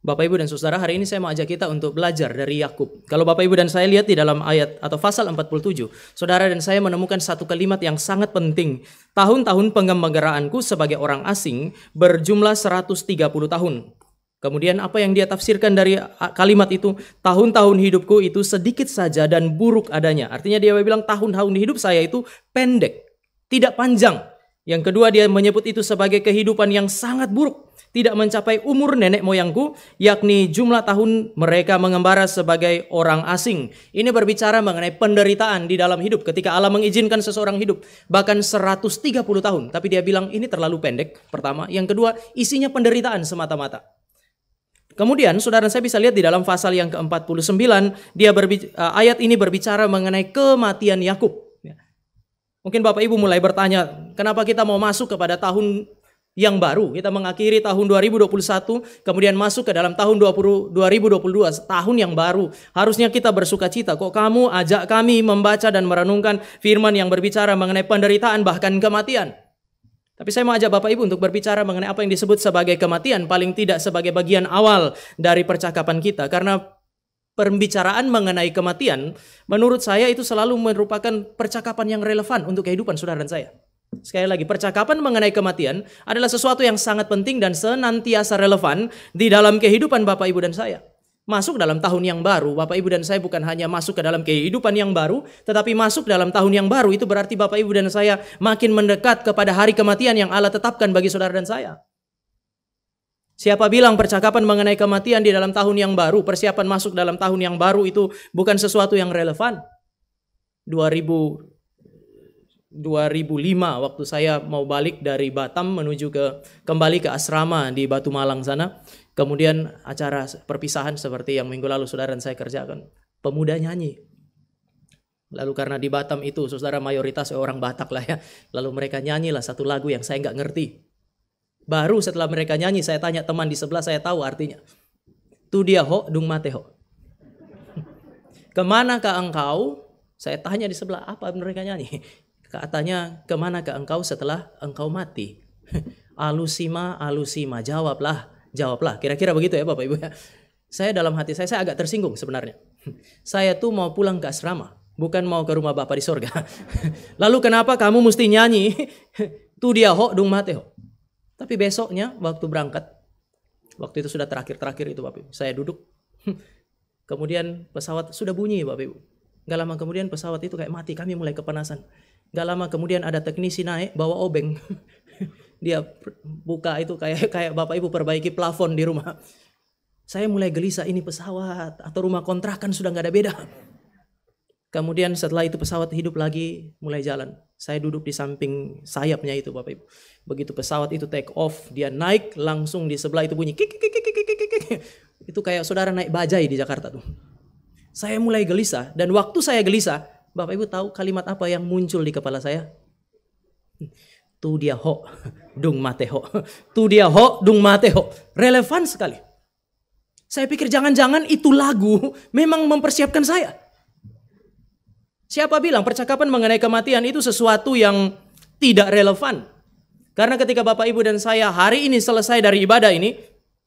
Bapak Ibu dan Saudara, hari ini saya mau ajak kita untuk belajar dari Yakub. Kalau Bapak Ibu dan saya lihat di dalam ayat atau pasal 47, Saudara dan saya menemukan satu kalimat yang sangat penting. Tahun-tahun penggembalaanku sebagai orang asing berjumlah 130 tahun. Kemudian apa yang dia tafsirkan dari kalimat itu? Tahun-tahun hidupku itu sedikit saja dan buruk adanya. Artinya dia bilang tahun-tahun hidup saya itu pendek, tidak panjang. Yang kedua, dia menyebut itu sebagai kehidupan yang sangat buruk, tidak mencapai umur nenek moyangku, yakni jumlah tahun mereka mengembara sebagai orang asing. Ini berbicara mengenai penderitaan di dalam hidup ketika Allah mengizinkan seseorang hidup bahkan 130 tahun. Tapi dia bilang ini terlalu pendek, pertama. Yang kedua, isinya penderitaan semata-mata. Kemudian saudara saya bisa lihat di dalam pasal yang ke-49, ayat ini berbicara mengenai kematian Yakub. Mungkin Bapak Ibu mulai bertanya, kenapa kita mau masuk kepada tahun yang baru? Kita mengakhiri tahun 2021, kemudian masuk ke dalam tahun 2022, tahun yang baru. Harusnya kita bersuka cita. Kok kamu ajak kami membaca dan merenungkan firman yang berbicara mengenai penderitaan bahkan kematian? Tapi saya mau ajak Bapak Ibu untuk berbicara mengenai apa yang disebut sebagai kematian, paling tidak sebagai bagian awal dari percakapan kita. Karena pembicaraan mengenai kematian, menurut saya itu selalu merupakan percakapan yang relevan untuk kehidupan saudara dan saya. Sekali lagi, percakapan mengenai kematian adalah sesuatu yang sangat penting dan senantiasa relevan di dalam kehidupan Bapak Ibu dan saya. Masuk dalam tahun yang baru, Bapak Ibu dan saya bukan hanya masuk ke dalam kehidupan yang baru, tetapi masuk dalam tahun yang baru, itu berarti Bapak Ibu dan saya makin mendekat kepada hari kematian yang Allah tetapkan bagi saudara dan saya. Siapa bilang percakapan mengenai kematian di dalam tahun yang baru, persiapan masuk dalam tahun yang baru itu bukan sesuatu yang relevan? 2005 waktu saya mau balik dari Batam menuju kembali ke asrama di Batu Malang sana. Kemudian acara perpisahan seperti yang minggu lalu saudara dan saya kerjakan. Pemuda nyanyi. Lalu karena di Batam itu saudara mayoritas orang Batak lah ya. Lalu mereka nyanyilah satu lagu yang saya nggak ngerti. Baru setelah mereka nyanyi, saya tanya teman di sebelah, saya tahu artinya. Tu dia ho, dung mate ho. Kemanakah engkau? Saya tanya di sebelah, apa mereka nyanyi? Katanya, kemanakah engkau setelah engkau mati? Alusima, alusima, jawablah. Kira-kira begitu ya Bapak Ibu ya. Saya dalam hati saya agak tersinggung sebenarnya. Saya tuh mau pulang ke asrama, bukan mau ke rumah Bapak di sorga. Lalu kenapa kamu mesti nyanyi? Tu dia ho, dung mate ho. Tapi besoknya waktu berangkat, waktu itu sudah terakhir itu Bapak Ibu, saya duduk, kemudian pesawat sudah bunyi Bapak Ibu. Gak lama kemudian pesawat itu kayak mati, kami mulai kepanasan. Gak lama kemudian ada teknisi naik bawa obeng, dia buka itu kayak Bapak Ibu perbaiki plafon di rumah. Saya mulai gelisah, ini pesawat atau rumah kontrakan sudah gak ada beda. Kemudian setelah itu pesawat hidup lagi, mulai jalan. Saya duduk di samping sayapnya itu Bapak Ibu. Begitu pesawat itu take off, dia naik langsung di sebelah itu bunyi kik. Itu kayak saudara naik bajai di Jakarta tuh. Saya mulai gelisah dan waktu saya gelisah, Bapak Ibu tahu kalimat apa yang muncul di kepala saya? Tu dia ho, dung mate ho. Tu dia ho, dung mate ho. Relevan sekali. Saya pikir jangan-jangan itu lagu memang mempersiapkan saya. Siapa bilang percakapan mengenai kematian itu sesuatu yang tidak relevan? Karena ketika Bapak Ibu dan saya hari ini selesai dari ibadah ini,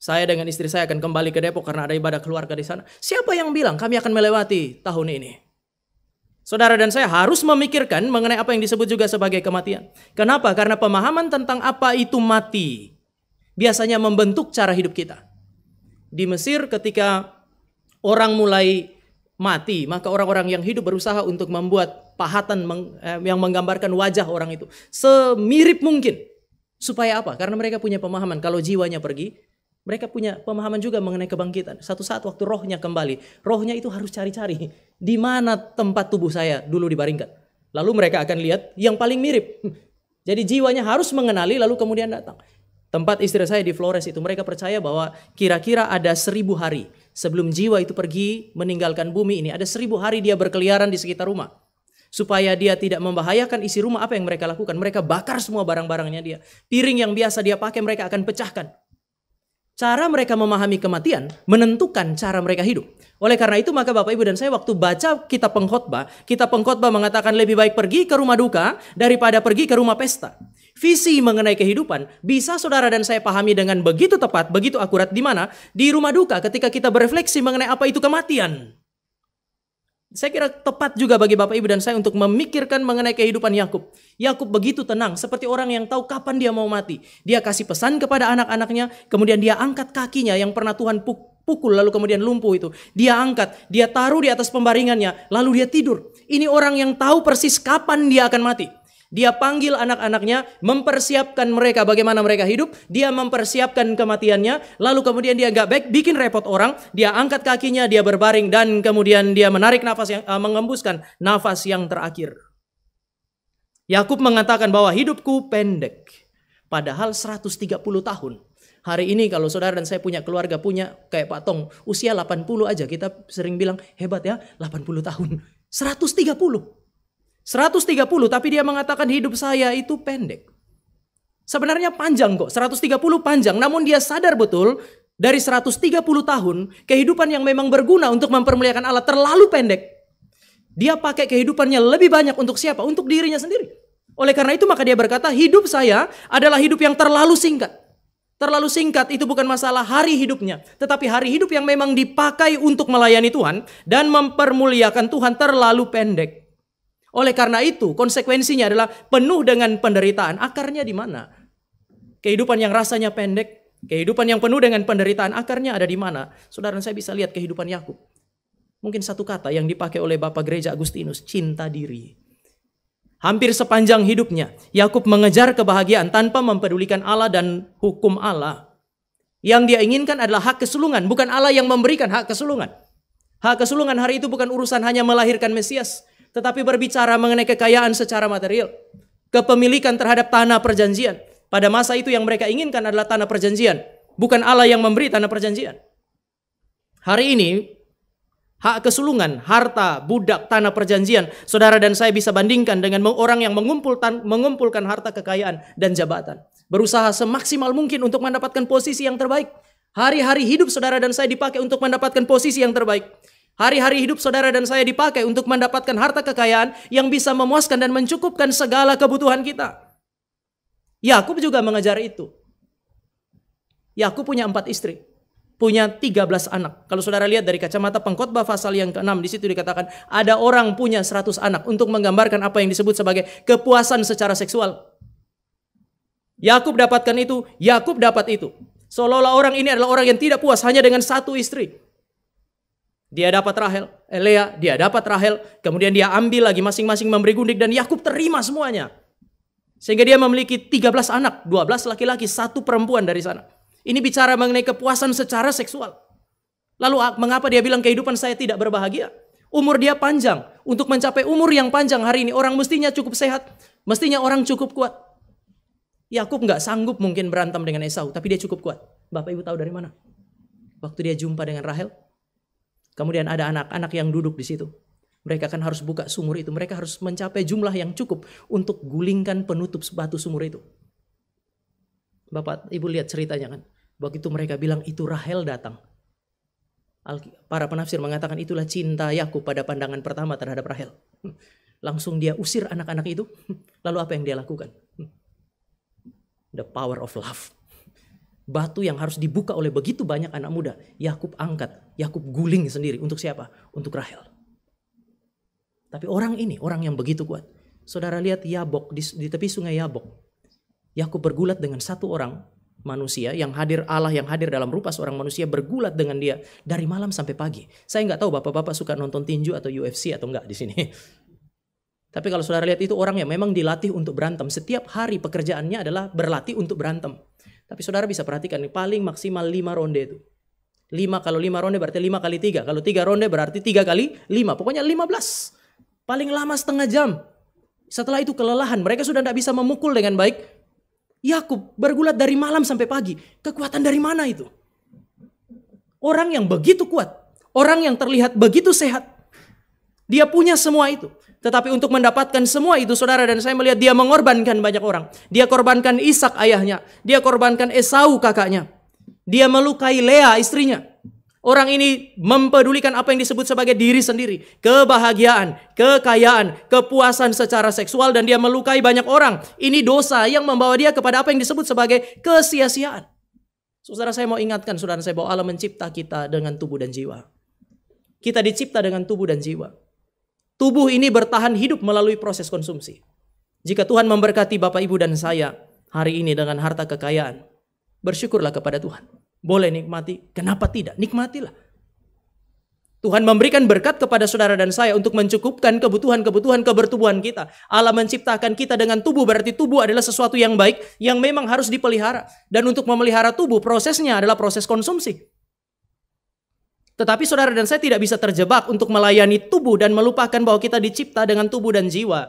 saya dengan istri saya akan kembali ke Depok karena ada ibadah keluarga di sana. Siapa yang bilang kami akan melewati tahun ini? Saudara dan saya harus memikirkan mengenai apa yang disebut juga sebagai kematian. Kenapa? Karena pemahaman tentang apa itu mati biasanya membentuk cara hidup kita. Di Mesir ketika orang mulai mati, maka orang-orang yang hidup berusaha untuk membuat pahatan yang menggambarkan wajah orang itu semirip mungkin. Supaya apa? Karena mereka punya pemahaman kalau jiwanya pergi, mereka punya pemahaman juga mengenai kebangkitan. Satu saat waktu rohnya kembali, rohnya itu harus cari-cari di mana tempat tubuh saya dulu dibaringkan. Lalu mereka akan lihat yang paling mirip. Jadi jiwanya harus mengenali lalu kemudian datang. Tempat istri saya di Flores itu, mereka percaya bahwa kira-kira ada 1000 hari sebelum jiwa itu pergi meninggalkan bumi ini. Ada 1000 hari dia berkeliaran di sekitar rumah. Supaya dia tidak membahayakan isi rumah, apa yang mereka lakukan? Mereka bakar semua barang-barangnya dia. Piring yang biasa dia pakai mereka akan pecahkan. Cara mereka memahami kematian menentukan cara mereka hidup. Oleh karena itu maka Bapak Ibu dan saya waktu baca kitab pengkhotbah mengatakan lebih baik pergi ke rumah duka daripada pergi ke rumah pesta. visi mengenai kehidupan bisa saudara dan saya pahami dengan begitu tepat, begitu akurat di mana? Di rumah duka ketika kita berefleksi mengenai apa itu kematian. Saya kira tepat juga bagi Bapak Ibu dan saya untuk memikirkan mengenai kehidupan Yakub. Yakub begitu tenang, seperti orang yang tahu kapan dia mau mati. Dia kasih pesan kepada anak-anaknya, kemudian dia angkat kakinya yang pernah Tuhan pukul lalu kemudian lumpuh itu. Dia angkat, dia taruh di atas pembaringannya, lalu dia tidur. Ini orang yang tahu persis kapan dia akan mati. Dia panggil anak-anaknya, mempersiapkan mereka bagaimana mereka hidup. Dia mempersiapkan kematiannya. Lalu kemudian dia gak bikin repot orang. Dia angkat kakinya, dia berbaring. Dan kemudian dia menarik nafas yang mengembuskan nafas yang terakhir. Yakub mengatakan bahwa hidupku pendek. Padahal 130 tahun. Hari ini kalau saudara dan saya punya keluarga, punya kayak Pak Tong. Usia 80 aja. Kita sering bilang hebat ya 80 tahun. 130. 130, tapi dia mengatakan hidup saya itu pendek. Sebenarnya panjang kok, 130 panjang. Namun dia sadar betul dari 130 tahun, kehidupan yang memang berguna untuk mempermuliakan Allah terlalu pendek. Dia pakai kehidupannya lebih banyak untuk siapa? Untuk dirinya sendiri. Oleh karena itu maka dia berkata, hidup saya adalah hidup yang terlalu singkat. Terlalu singkat itu bukan masalah hari hidupnya. Tetapi hari hidup yang memang dipakai untuk melayani Tuhan dan mempermuliakan Tuhan terlalu pendek. Oleh karena itu, konsekuensinya adalah penuh dengan penderitaan. Akarnya di mana? Kehidupan yang rasanya pendek, kehidupan yang penuh dengan penderitaan, akarnya ada di mana? Saudara, saya bisa lihat kehidupan Yakub. Mungkin satu kata yang dipakai oleh Bapak Gereja Agustinus, cinta diri. Hampir sepanjang hidupnya, Yakub mengejar kebahagiaan tanpa mempedulikan Allah dan hukum Allah. Yang dia inginkan adalah hak kesulungan, bukan Allah yang memberikan hak kesulungan. Hak kesulungan hari itu bukan urusan hanya melahirkan Mesias, tetapi berbicara mengenai kekayaan secara material. Kepemilikan terhadap tanah perjanjian. Pada masa itu yang mereka inginkan adalah tanah perjanjian. Bukan Allah yang memberi tanah perjanjian. Hari ini, hak kesulungan, harta, budak, tanah perjanjian. Saudara dan saya bisa bandingkan dengan orang yang mengumpulkan harta kekayaan dan jabatan. Berusaha semaksimal mungkin untuk mendapatkan posisi yang terbaik. Hari-hari hidup saudara dan saya dipakai untuk mendapatkan posisi yang terbaik. Hari-hari hidup saudara dan saya dipakai untuk mendapatkan harta kekayaan yang bisa memuaskan dan mencukupkan segala kebutuhan kita. Yakub juga mengejar itu. Yakub punya 4 istri, punya 13 anak. Kalau saudara lihat dari kacamata Pengkhotbah pasal yang ke-6, di situ dikatakan ada orang punya 100 anak untuk menggambarkan apa yang disebut sebagai kepuasan secara seksual. Yakub dapatkan itu, Yakub dapat itu. Seolah-olah orang ini adalah orang yang tidak puas hanya dengan 1 istri. Dia dapat Lea, dia dapat Rahel, kemudian dia ambil lagi masing-masing memberi gundik dan Yakub terima semuanya. Sehingga dia memiliki 13 anak, 12 laki-laki, 1 perempuan dari sana. Ini bicara mengenai kepuasan secara seksual. Lalu mengapa dia bilang kehidupan saya tidak berbahagia? Umur dia panjang. Untuk mencapai umur yang panjang hari ini orang mestinya cukup sehat, mestinya orang cukup kuat. Yakub nggak sanggup mungkin berantem dengan Esau, tapi dia cukup kuat. Bapak Ibu tahu dari mana? Waktu dia jumpa dengan Rahel, kemudian ada anak-anak yang duduk di situ. Mereka kan harus buka sumur itu. Mereka harus mencapai jumlah yang cukup untuk gulingkan penutup batu sumur itu. Bapak Ibu lihat ceritanya kan. Begitu mereka bilang itu Rahel datang. Para penafsir mengatakan itulah cinta Yakub pada pandangan pertama terhadap Rahel. Langsung dia usir anak-anak itu. Lalu apa yang dia lakukan? The power of love. Batu yang harus dibuka oleh begitu banyak anak muda, Yakub angkat, Yakub guling sendiri. Untuk siapa? Untuk Rahel. Tapi orang ini, orang yang begitu kuat. Saudara lihat Yabok, di tepi sungai Yabok. Yakub bergulat dengan 1 orang manusia yang hadir, Allah yang hadir dalam rupa seorang manusia bergulat dengan dia dari malam sampai pagi. Saya nggak tahu bapak-bapak suka nonton tinju atau UFC atau enggak di sini. Tapi kalau saudara lihat itu orang yang memang dilatih untuk berantem. Setiap hari pekerjaannya adalah berlatih untuk berantem. Tapi saudara bisa perhatikan nih, paling maksimal 5 ronde itu. 5 kalau 5 ronde berarti 5 kali 3. Kalau 3 ronde berarti 3 kali 5. Pokoknya 15. Paling lama setengah jam. Setelah itu kelelahan. Mereka sudah tidak bisa memukul dengan baik. Yakub bergulat dari malam sampai pagi. Kekuatan dari mana itu? Orang yang begitu kuat. Orang yang terlihat begitu sehat. Dia punya semua itu. Tetapi untuk mendapatkan semua itu, saudara dan saya melihat dia mengorbankan banyak orang. Dia korbankan Ishak ayahnya. Dia korbankan Esau kakaknya. Dia melukai Lea istrinya. Orang ini mempedulikan apa yang disebut sebagai diri sendiri. Kebahagiaan, kekayaan, kepuasan secara seksual, dan dia melukai banyak orang. Ini dosa yang membawa dia kepada apa yang disebut sebagai kesia-siaan. Saudara, saya mau ingatkan saudara saya bahwa Allah mencipta kita dengan tubuh dan jiwa. Kita dicipta dengan tubuh dan jiwa. Tubuh ini bertahan hidup melalui proses konsumsi. Jika Tuhan memberkati Bapak Ibu dan saya hari ini dengan harta kekayaan, bersyukurlah kepada Tuhan. Boleh nikmati, kenapa tidak? Nikmatilah. Tuhan memberikan berkat kepada saudara dan saya untuk mencukupkan kebutuhan-kebutuhan kebertubuhan kita. Allah menciptakan kita dengan tubuh, berarti tubuh adalah sesuatu yang baik yang memang harus dipelihara. Dan untuk memelihara tubuh, prosesnya adalah proses konsumsi. Tetapi saudara dan saya tidak bisa terjebak untuk melayani tubuh dan melupakan bahwa kita dicipta dengan tubuh dan jiwa.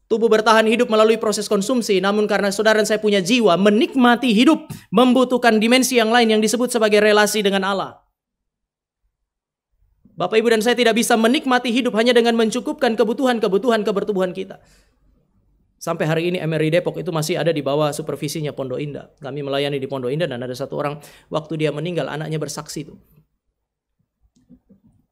Tubuh bertahan hidup melalui proses konsumsi, namun karena saudara dan saya punya jiwa, menikmati hidup, membutuhkan dimensi yang lain yang disebut sebagai relasi dengan Allah. Bapak, Ibu, dan saya tidak bisa menikmati hidup hanya dengan mencukupkan kebutuhan-kebutuhan kebertubuhan kita. Sampai hari ini MRI Depok itu masih ada di bawah supervisinya Pondok Indah. Kami melayani di Pondok Indah dan ada satu orang waktu dia meninggal, anaknya bersaksi itu.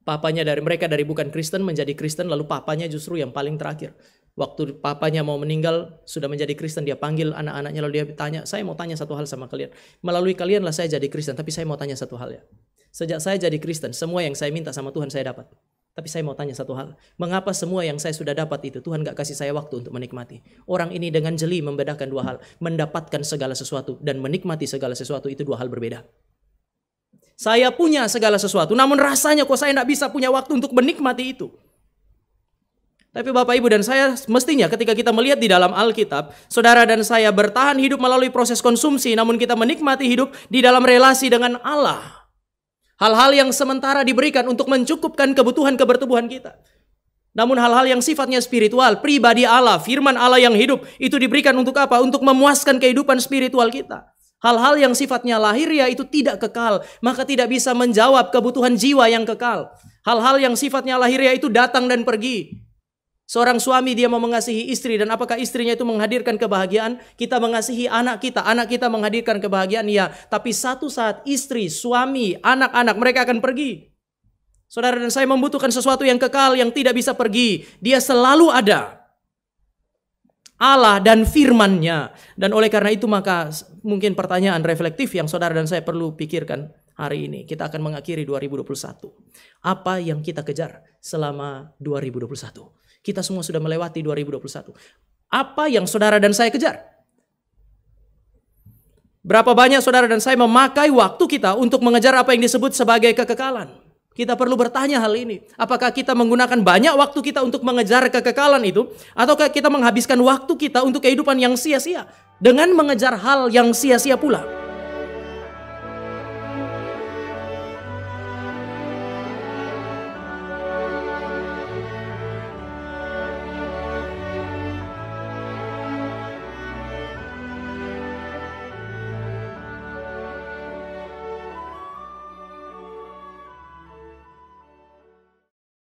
Papanya mereka dari bukan Kristen menjadi Kristen, lalu papanya justru yang paling terakhir. Waktu papanya mau meninggal, sudah menjadi Kristen, dia panggil anak-anaknya lalu dia tanya, saya mau tanya satu hal sama kalian. Melalui kalianlah saya jadi Kristen, tapi saya mau tanya satu hal ya. Sejak saya jadi Kristen, semua yang saya minta sama Tuhan saya dapat. Tapi saya mau tanya satu hal, mengapa semua yang saya sudah dapat itu Tuhan gak kasih saya waktu untuk menikmati? Orang ini dengan jeli membedakan dua hal, mendapatkan segala sesuatu dan menikmati segala sesuatu, itu dua hal berbeda. Saya punya segala sesuatu, namun rasanya kok saya gak bisa punya waktu untuk menikmati itu. Tapi Bapak, Ibu, dan saya mestinya ketika kita melihat di dalam Alkitab, saudara dan saya bertahan hidup melalui proses konsumsi, namun kita menikmati hidup di dalam relasi dengan Allah. Hal-hal yang sementara diberikan untuk mencukupkan kebutuhan kebertubuhan kita. Namun hal-hal yang sifatnya spiritual, pribadi Allah, firman Allah yang hidup, itu diberikan untuk apa? Untuk memuaskan kehidupan spiritual kita. Hal-hal yang sifatnya lahiriah itu tidak kekal, maka tidak bisa menjawab kebutuhan jiwa yang kekal. Hal-hal yang sifatnya lahiriah itu datang dan pergi. Seorang suami dia mau mengasihi istri, dan apakah istrinya itu menghadirkan kebahagiaan? Kita mengasihi anak kita menghadirkan kebahagiaan, ya. Tapi satu saat istri, suami, anak-anak mereka akan pergi. Saudara dan saya membutuhkan sesuatu yang kekal, yang tidak bisa pergi. Dia selalu ada. Allah dan firman-Nya. Dan oleh karena itu maka mungkin pertanyaan reflektif yang saudara dan saya perlu pikirkan hari ini. Kita akan mengakhiri 2021. Apa yang kita kejar selama 2021? Kita semua sudah melewati 2021. Apa yang saudara dan saya kejar? Berapa banyak saudara dan saya memakai waktu kita untuk mengejar apa yang disebut sebagai kekekalan? Kita perlu bertanya hal ini. Apakah kita menggunakan banyak waktu kita untuk mengejar kekekalan itu? Ataukah kita menghabiskan waktu kita untuk kehidupan yang sia-sia dengan mengejar hal yang sia-sia pula?